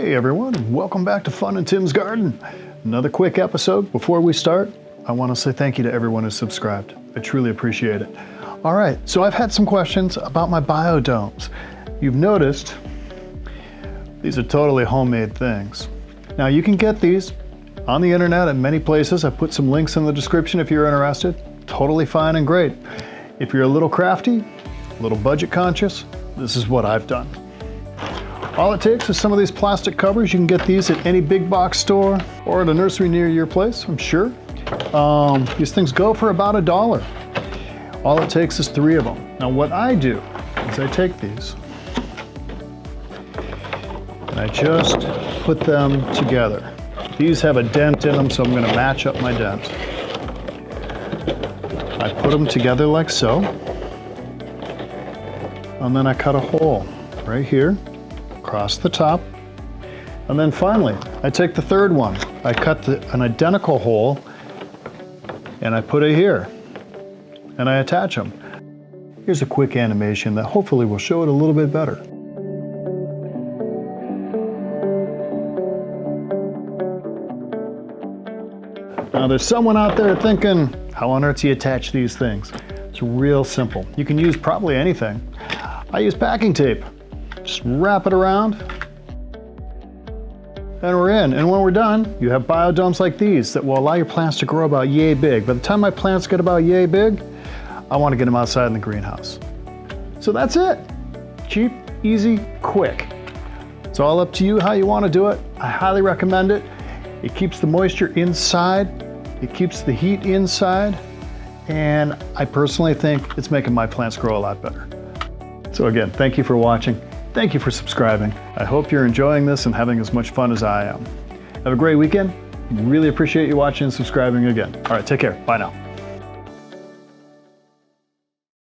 Hey everyone, welcome back to Fun in Tim's Garden. Another quick episode. Before we start, I want to say thank you to everyone who's subscribed. I truly appreciate it. All right, so I've had some questions about my biodomes. You've noticed these are totally homemade things. Now you can get these on the internet at many places. I put some links in the description if you're interested. Totally fine and great. If you're a little crafty, a little budget conscious, this is what I've done. All it takes is some of these plastic covers. You can get these at any big box store or at a nursery near your place, I'm sure. These things go for about $1. All it takes is 3 of them. Now what I do is I take these and I just put them together. These have a dent in them, so I'm going to match up my dent. I put them together like so, and then I cut a hole right here across the top, and then finally I take the third one. I cut an identical hole and I put it here and I attach them. Here's a quick animation that hopefully will show it a little bit better. Now there's someone out there thinking, how on earth do you attach these things? It's real simple. You can use probably anything. I use packing tape. Just wrap it around, and we're in. And when we're done, you have biodomes like these that will allow your plants to grow about yay big. By the time my plants get about yay big, I want to get them outside in the greenhouse. So that's it. Cheap, easy, quick. It's all up to you how you want to do it. I highly recommend it. It keeps the moisture inside. It keeps the heat inside. And I personally think it's making my plants grow a lot better. So again, thank you for watching. Thank you for subscribing. I hope you're enjoying this and having as much fun as I am. Have a great weekend. Really appreciate you watching and subscribing again. All right, take care. Bye now.